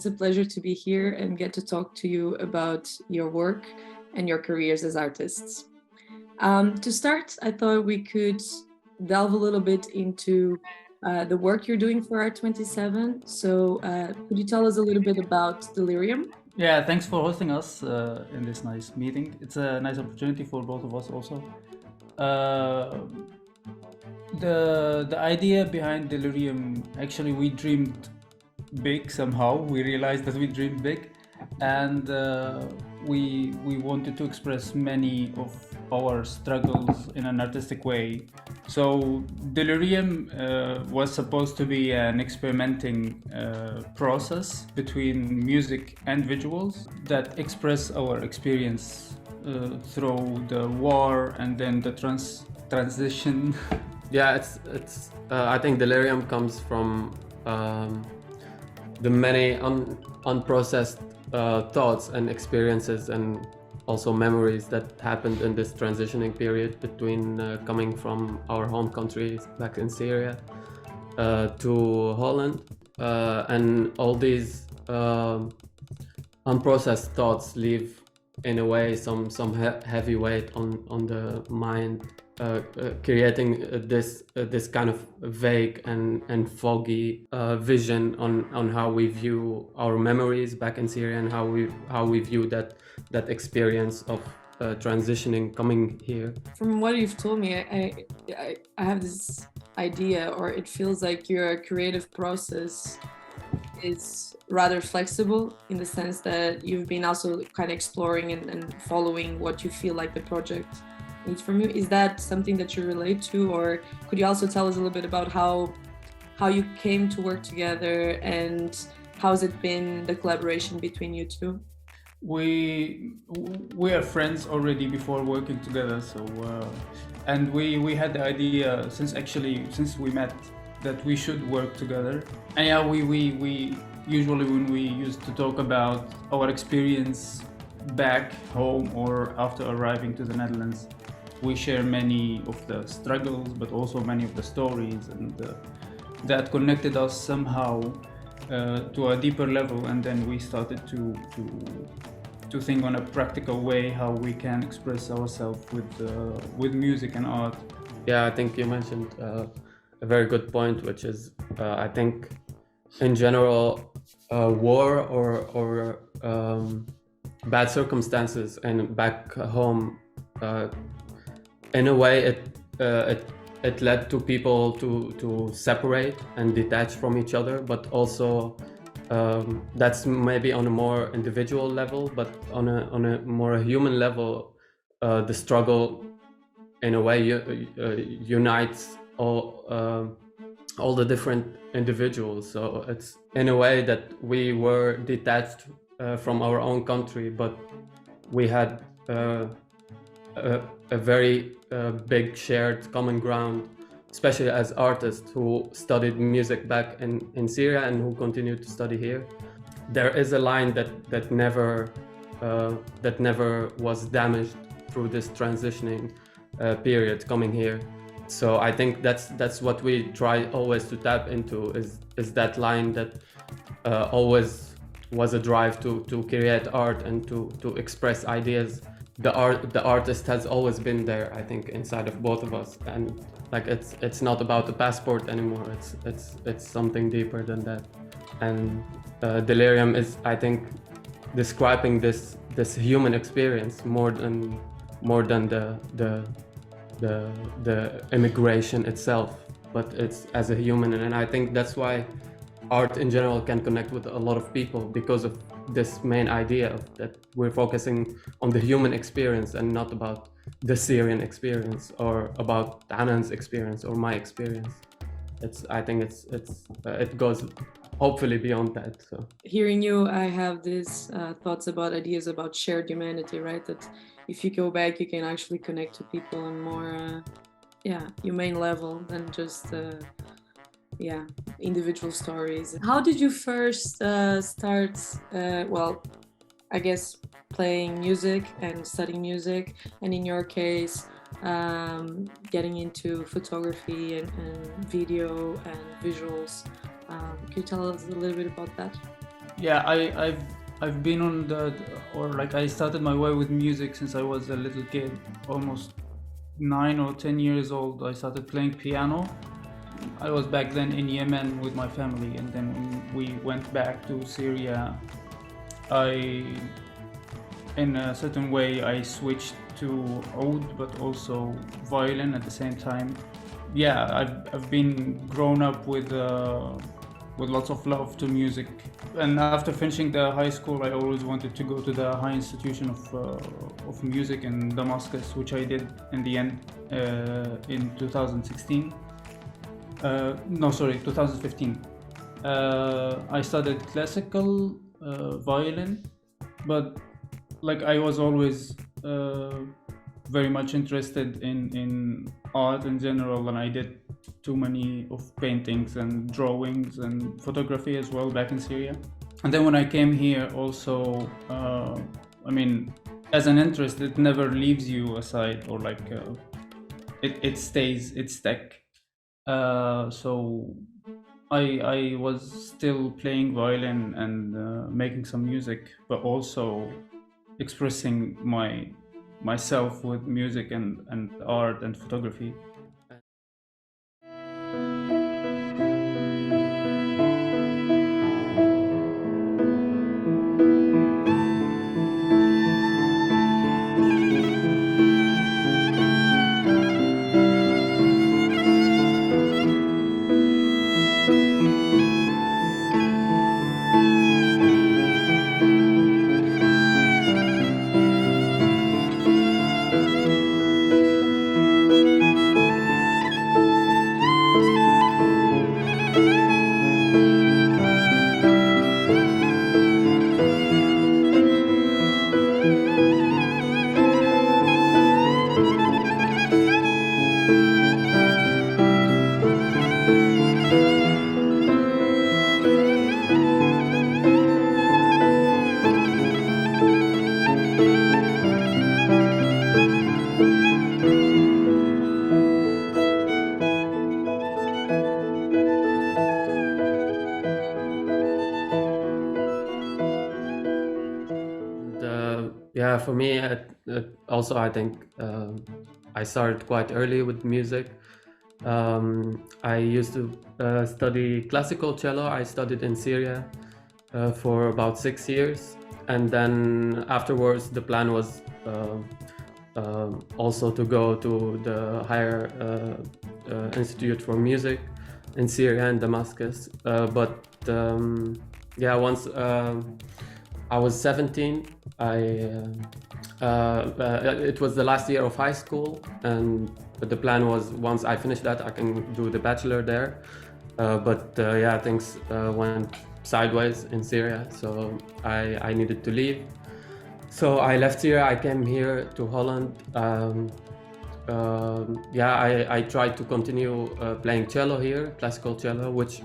It's a pleasure to be here and get to talk to you about your work and your careers as artists. To start, I thought we could delve a little bit into the work you're doing for Art27. So could you tell us a little bit about Delirium? Yeah, thanks for hosting us in this nice meeting. It's a nice opportunity for both of us also. Uh, the idea behind Delirium, actually we dreamed big somehow. We realized that we dreamed big, and we wanted to express many of our struggles in an artistic way. So Delirium was supposed to be an experimenting process between music and visuals that express our experience through the war and then the transition. Yeah, it's. I think Delirium comes from the many unprocessed thoughts and experiences and also memories that happened in this transitioning period between coming from our home country back in Syria to Holland, and all these unprocessed thoughts leave in a way some heavy weight on the mind, creating this kind of vague and foggy vision on how we view our memories back in Syria and how we view that experience of transitioning coming here. From what you've told me, I have this idea, or it feels like your creative process is rather flexible in the sense that you've been also kind of exploring and following what you feel like the project needs from you. Is that something that you relate to, or could you also tell us a little bit about how you came to work together and how's it been, the collaboration between you two? We are friends already before working together, so and we had the idea since we met that we should work together. And yeah, we usually when we used to talk about our experience back home or after arriving to the Netherlands, we share many of the struggles but also many of the stories, and that connected us somehow to a deeper level, and then we started to think on a practical way how we can express ourselves with music and art. Yeah, I think you mentioned a very good point, which is I think in general war or bad circumstances and back home, in a way it led to people to separate and detach from each other, but also that's maybe on a more individual level, but on a more human level, the struggle in a way unites all the different individuals. So it's in a way that we were detached from our own country, but we had a very big shared common ground, especially as artists who studied music back in Syria and who continue to study here. There is a line that never was damaged through this transitioning period coming here. So I think that's what we try always to tap into, is that line that always was a drive to create art and to express ideas. The artist has always been there, I think, inside of both of us, and like it's not about the passport anymore. It's something deeper than that. And Delirium is, I think, describing this human experience more than the immigration itself, but it's as a human. And I think that's why art in general can connect with a lot of people, because of this main idea of that we're focusing on the human experience and not about the Syrian experience or about Anan's experience or my experience. I think it goes hopefully beyond that. So hearing you, I have these thoughts about ideas about shared humanity, right? That if you go back, you can actually connect to people on more humane level than just individual stories. How did you first start, I guess, playing music and studying music, and in your case, getting into photography and video and visuals? Can you tell us a little bit about that? Yeah, I've been on I started my way with music since I was a little kid, almost 9 or 10 years old. I started playing piano. I was back then in Yemen with my family, and then when we went back to Syria, in a certain way, I switched to oud, but also violin at the same time. Yeah, I've been grown up with lots of love to music. And after finishing the high school, I always wanted to go to the high institution of music in Damascus, which I did in the end in 2016. 2015. I studied classical violin, but I was always very much interested in art in general, and I did too many of paintings and drawings and photography as well back in Syria. And then when I came here also, as an interest, it never leaves you aside, or it stays, it's stuck. So I was still playing violin and making some music, but also expressing myself with music and art and photography. Yeah, for me, also I think I started quite early with music. I used to study classical cello. I studied in Syria for about 6 years, and then afterwards the plan was also to go to the higher institute for music in Syria and Damascus. But once I was 17, it was the last year of high school, but the plan was once I finished that, I can do the bachelor there. But things went sideways in Syria, so I needed to leave. So I left Syria, I came here to Holland. I tried to continue playing cello here, classical cello, which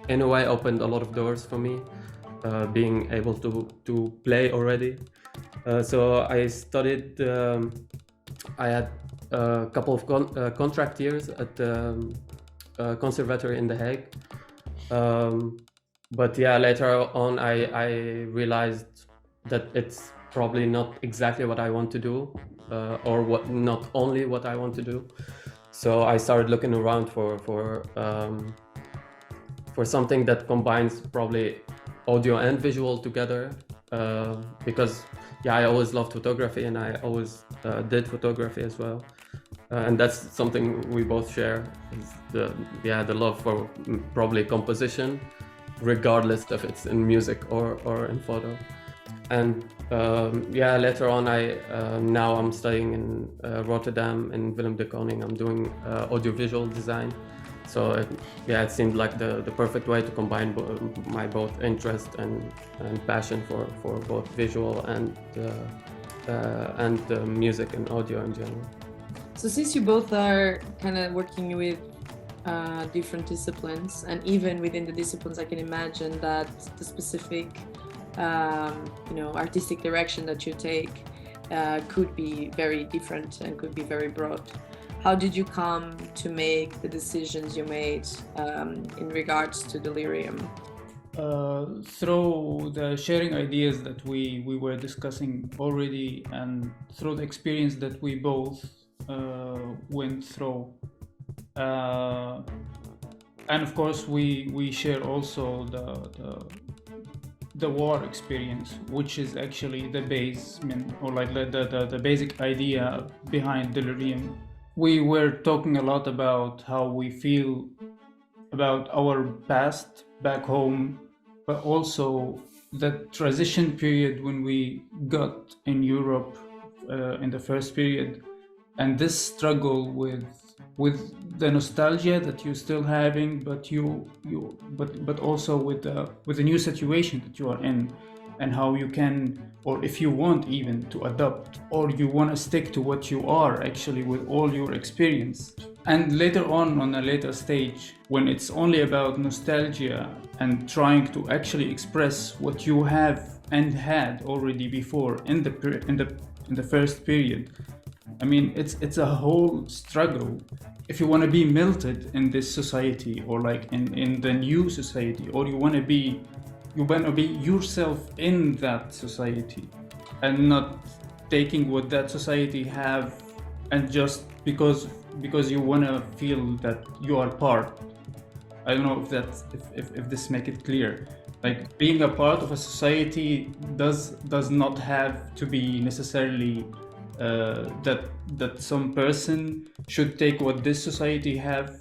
in a way opened a lot of doors for me, being able to play already. So I studied, I had a couple of contract years at the conservatory in The Hague. But later on I realized that it's probably not exactly what I want to do, or not only what I want to do. So I started looking around for something that combines probably audio and visual together, because I always loved photography, and I always did photography as well, and that's something we both share, is the love for probably composition, regardless if it's in music or in photo. And later on now I'm studying in Rotterdam in Willem de Kooning. I'm doing audiovisual design. So it seemed like the perfect way to combine my both interest and passion for both visual and music and audio in general. So since you both are kind of working with different disciplines, and even within the disciplines, I can imagine that the specific artistic direction that you take could be very different and could be very broad. How did you come to make the decisions you made in regards to Delirium? through the sharing ideas that we were discussing already, and through the experience that we both went through, and of course we share also the war experience, which is actually the basement, or like the basic idea behind Delirium. We were talking a lot about how we feel about our past back home, but also the transition period when we got in Europe in the first period, and this struggle with the nostalgia that you're still having, but also with the new situation that you are in, and how you can, or if you want even to adapt, or you want to stick to what you are actually with all your experience. And later on a later stage, when it's only about nostalgia and trying to actually express what you have and had already before in the first period, I mean, it's a whole struggle. If you want to be melted in this society, or like in the new society, or you want to be yourself in that society, and not taking what that society have, and just because you want to feel that you are part. I don't know if this make it clear. Like, being a part of a society does not have to be necessarily that some person should take what this society have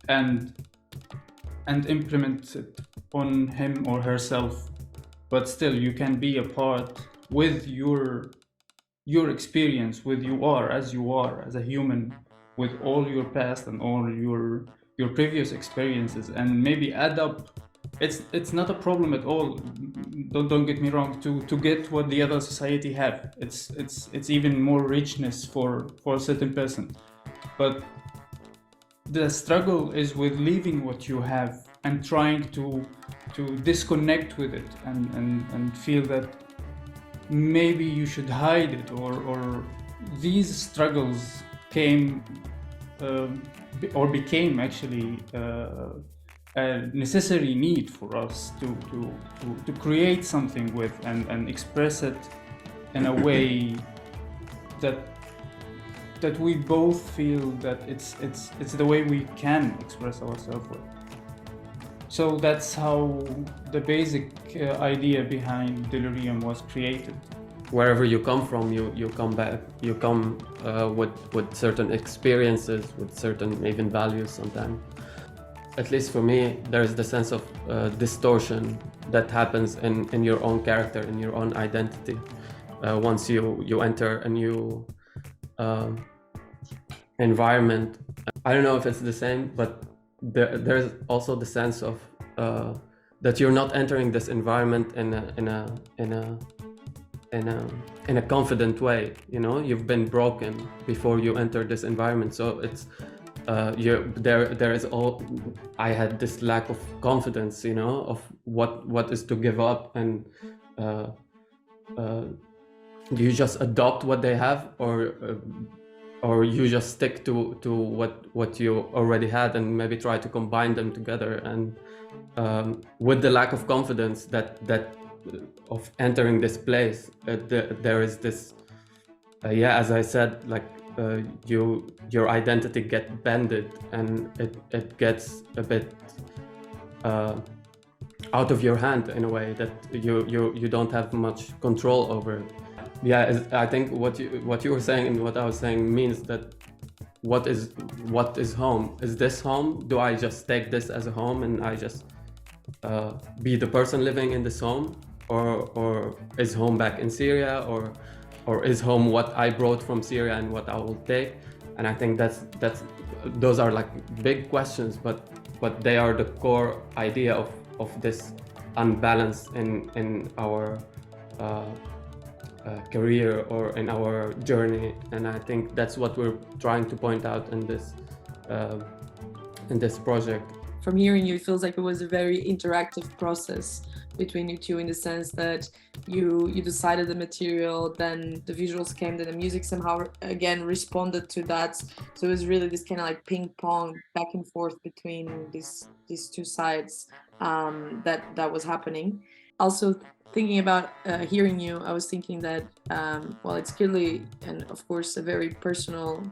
and implement it on him or herself. But still, you can be a part with your experience, with you are as a human, with all your past and all your previous experiences, and maybe add up. It's not a problem at all. Don't get me wrong. To get what the other society have, it's even more richness for a certain person. But the struggle is with leaving what you have and trying to disconnect with it, and feel that maybe you should hide it, or these struggles came or became actually a necessary need for us to create something with, and express it in a way that we both feel that it's the way we can express ourselves with. So that's how the basic idea behind Delirium was created. Wherever you come from, you come back. You come with certain experiences, with certain even values sometimes. At least for me, there's the sense of distortion that happens in your own character, in your own identity. Once you enter a new environment. I don't know if it's the same, but there's also the sense of that you're not entering this environment in a confident way. You know, you've been broken before you enter this environment, so it's there is all. I had this lack of confidence, you know, of what is to give up, and you just adopt what they have, or you just stick to what you already had, and maybe try to combine them together. And with the lack of confidence that of entering this place, there is this as I said, like your identity gets bended, and it gets a bit out of your hand in a way that you don't have much control over it. Yeah, I think what you were saying and what I was saying means that what is home? Is this home? Do I just take this as a home and I just be the person living in this home, or is home back in Syria, or is home what I brought from Syria and what I will take? And I think those are like big questions, but they are the core idea of this unbalance in our career or in our journey. And I think that's what we're trying to point out in this project. From hearing you, it feels like it was a very interactive process between you two, in the sense that you decided the material, then the visuals came, then the music somehow again responded to that. So it was really this kind of like ping pong back and forth between these two sides. that was happening. Also, thinking about hearing you, I was thinking that well, it's clearly and of course a very personal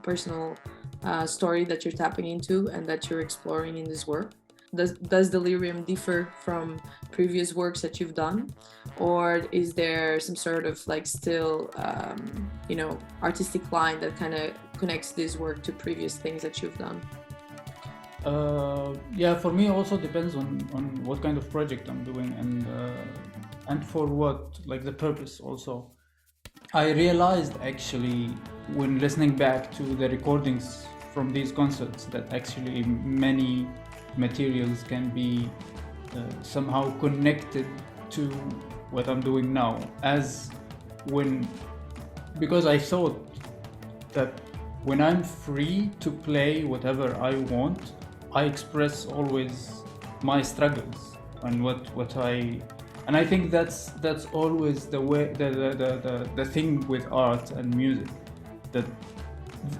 story that you're tapping into and that you're exploring in this work. Does Delirium differ from previous works that you've done, or is there some sort of like still artistic line that kind of connects this work to previous things that you've done? Yeah, for me also depends on what kind of project I'm doing and for what, like the purpose also. I realized actually when listening back to the recordings from these concerts that actually many materials can be somehow connected to what I'm doing now, because I thought that when I'm free to play whatever I want, I express always my struggles and and I think that's always the way the thing with art and music, that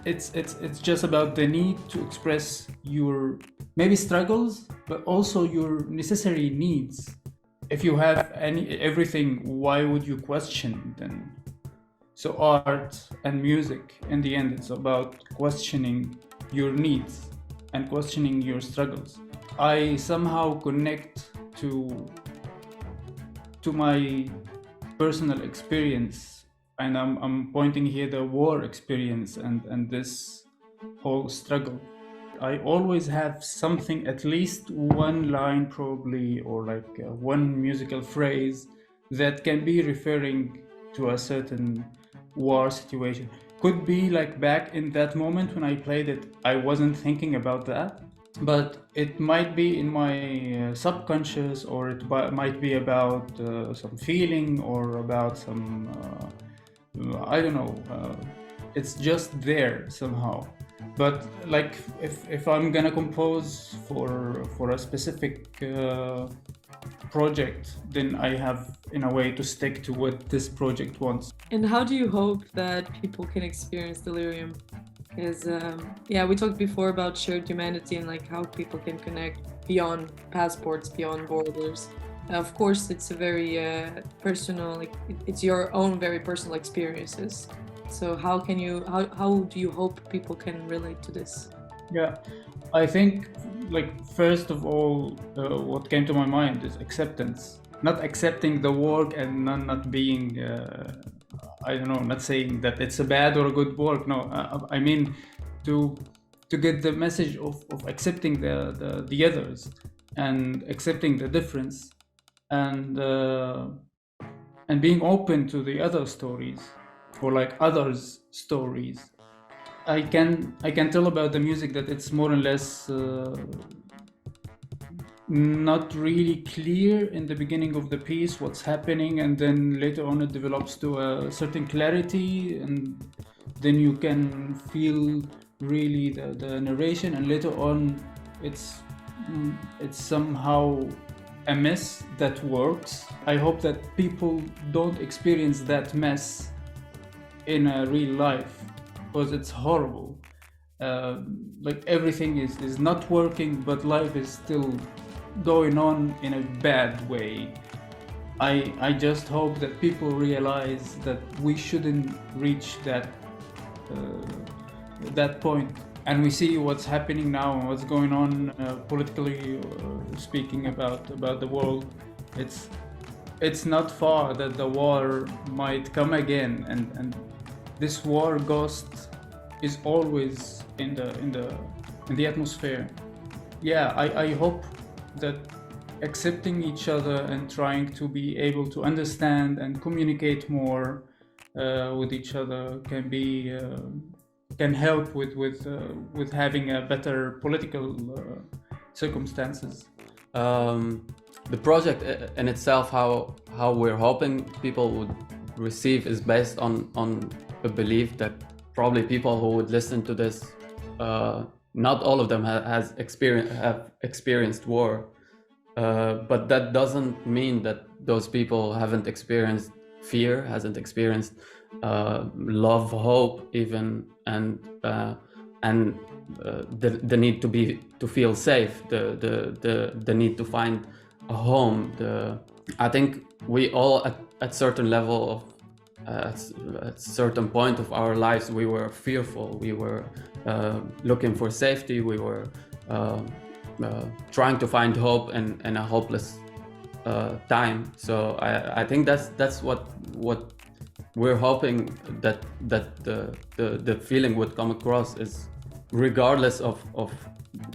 it's just about the need to express your maybe struggles, but also your necessary needs. If you have everything, why would you question then? So art and music, in the end, it's about questioning your needs and questioning your struggles. I somehow connect to my personal experience, and I'm pointing here the war experience and this whole struggle. I always have something, at least one line probably, or like one musical phrase that can be referring to a certain war situation. Could be like back in that moment when I played it, I wasn't thinking about that, but it might be in my subconscious, or it might be about some feeling or about some, I don't know, it's just there somehow. But like if I'm gonna compose for a specific project, then I have in a way to stick to what this project wants. And how do you hope that people can experience Delirium? Because we talked before about shared humanity and like how people can connect beyond passports, beyond borders. Of course, it's a very personal, like it's your own very personal experiences. So how do you hope people can relate to this? Yeah, I think like first of all, what came to my mind is acceptance. Not accepting the work and not being, I don't know, not saying that it's a bad or a good work. No, I mean to get the message of accepting the others and accepting the difference and being open to the other stories, or like others' stories. I can tell about the music that it's more or less not really clear in the beginning of the piece what's happening, and then later on it develops to a certain clarity, and then you can feel really the narration, and later on it's somehow a mess that works. I hope that people don't experience that mess in a real life, because it's horrible. Like everything is not working, but life is still going on in a bad way. I just hope that people realize that we shouldn't reach that point. And we see what's happening now and what's going on politically speaking about the world. It's not far that the war might come again, and this war ghost is always in the atmosphere. Yeah, I hope that accepting each other and trying to be able to understand and communicate more with each other can help with having a better political circumstances. The project in itself, how we're hoping people would receive, is based on a belief that probably people who would listen to this, not all of them have experienced war, but that doesn't mean that those people haven't experienced fear, hasn't experienced love, hope, even, and the need to feel safe, the need to find home. I think we all at certain level of at certain point of our lives, we were fearful. We were looking for safety. We were trying to find hope in a hopeless time. So I think that's what we're hoping, that the feeling would come across, is regardless of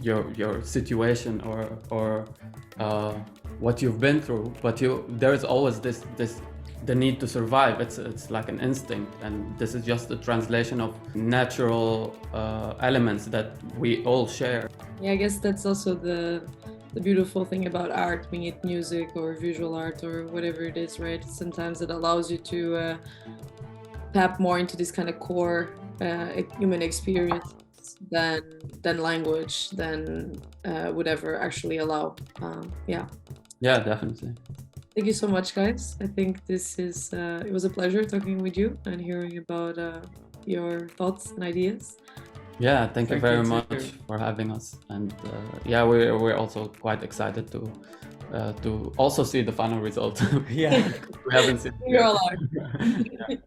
your situation or what you've been through, but there is always the need to survive. It's like an instinct, and this is just a translation of natural elements that we all share. Yeah, I guess that's also the beautiful thing about art, being it music or visual art or whatever it is, right? Sometimes it allows you to tap more into this kind of core human experience than language, than would ever actually allow. Yeah, definitely. Thank you so much, guys. I think this is it was a pleasure talking with you and hearing about your thoughts and ideas. Yeah, thank you very much too. for having us, and yeah, we're also quite excited to also see the final result. Yeah. We haven't seen it You're yet. allowed.